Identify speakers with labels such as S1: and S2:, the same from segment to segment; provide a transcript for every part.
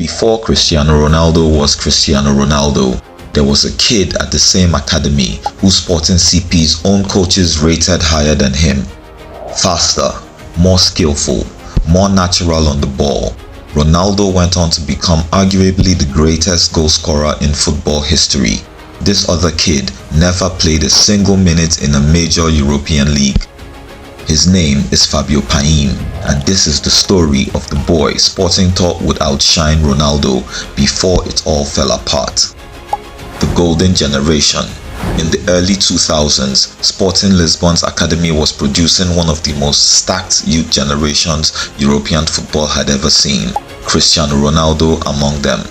S1: Before Cristiano Ronaldo was Cristiano Ronaldo, there was a kid at the same academy who Sporting CP's own coaches rated higher than him. Faster, more skillful, more natural on the ball, Ronaldo went on to become arguably the greatest goal scorer in football history. This other kid never played a single minute in a major European league. His name is Fabio Paim, and this is the story of the boy Sporting thought would outshine Ronaldo before it all fell apart. The Golden Generation. In the early 2000s, Sporting Lisbon's academy was producing one of the most stacked youth generations European football had ever seen, Cristiano Ronaldo among them.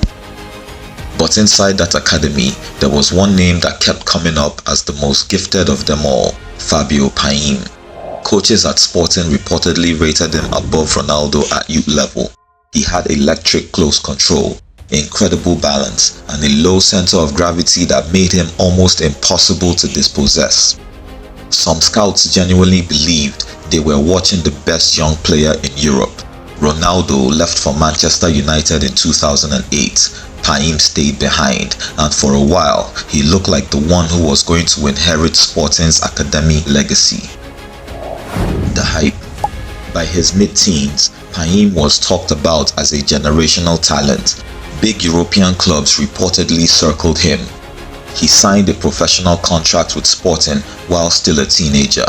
S1: But inside that academy, there was one name that kept coming up as the most gifted of them all, Fabio Paim. Coaches at Sporting reportedly rated him above Ronaldo at youth level. He had electric close control, incredible balance, and a low center of gravity that made him almost impossible to dispossess. Some scouts genuinely believed they were watching the best young player in Europe. Ronaldo left for Manchester United in 2008. Paim stayed behind, and for a while he looked like the one who was going to inherit Sporting's academy legacy. The hype. By his mid-teens, Paim was talked about as a generational talent. Big European clubs reportedly circled him. He signed a professional contract with Sporting while still a teenager,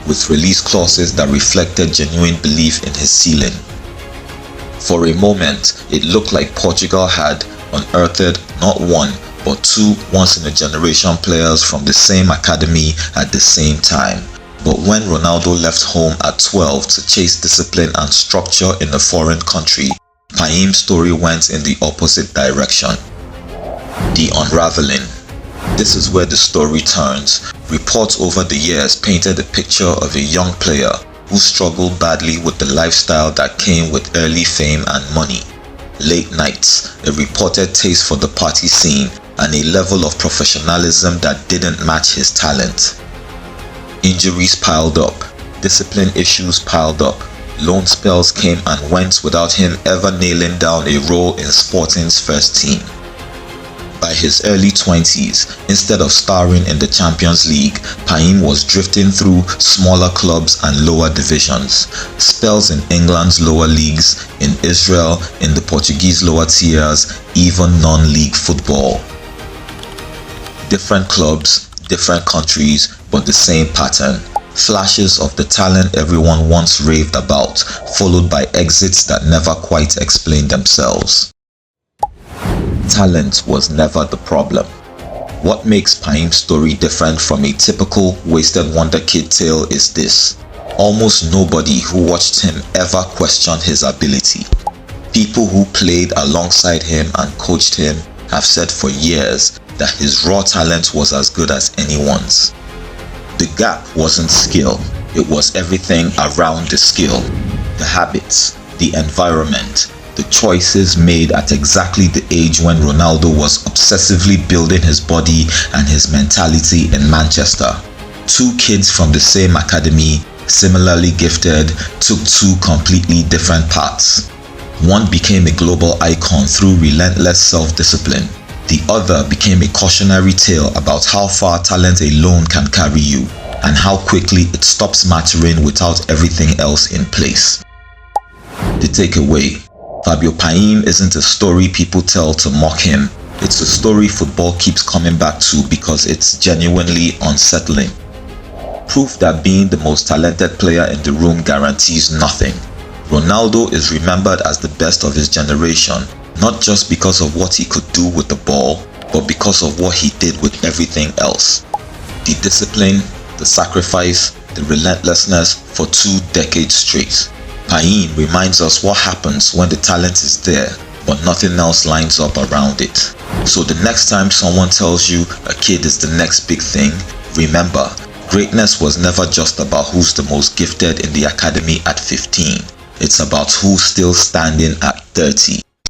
S1: with release clauses that reflected genuine belief in his ceiling. For a moment, it looked like Portugal had unearthed not one, but two once-in-a-generation players from the same academy at the same time. But when Ronaldo left home at 12 to chase discipline and structure in a foreign country, Paim's story went in the opposite direction. The unraveling. This is where the story turns. Reports over the years painted a picture of a young player who struggled badly with the lifestyle that came with early fame and money. Late nights, a reported taste for the party scene, and a level of professionalism that didn't match his talent. Injuries piled up, discipline issues piled up, loan spells came and went without him ever nailing down a role in Sporting's first team. By his early 20s, instead of starring in the Champions League, Paim was drifting through smaller clubs and lower divisions, spells in England's lower leagues, in Israel, in the Portuguese lower tiers, even non-league football. Different clubs, different countries, but the same pattern. Flashes of the talent everyone once raved about, followed by exits that never quite explained themselves. Talent was never the problem. What makes Paim's story different from a typical wasted wonder kid tale is this: almost nobody who watched him ever questioned his ability. People who played alongside him and coached him have said for years that his raw talent was as good as anyone's. The gap wasn't skill, it was everything around the skill. The habits, the environment, the choices made at exactly the age when Ronaldo was obsessively building his body and his mentality in Manchester. Two kids from the same academy, similarly gifted, took two completely different paths. One became a global icon through relentless self-discipline. The other became a cautionary tale about how far talent alone can carry you, and how quickly it stops mattering without everything else in place. The takeaway: Fabio Paim isn't a story people tell to mock him. It's a story football keeps coming back to because it's genuinely unsettling. Proof that being the most talented player in the room guarantees nothing. Ronaldo is remembered as the best of his generation, not just because of what he could do with the ball, but because of what he did with everything else. The discipline, the sacrifice, the relentlessness for 2 decades straight. Paim reminds us what happens when the talent is there, but nothing else lines up around it. So the next time someone tells you a kid is the next big thing, remember, greatness was never just about who's the most gifted in the academy at 15. It's about who's still standing at 30.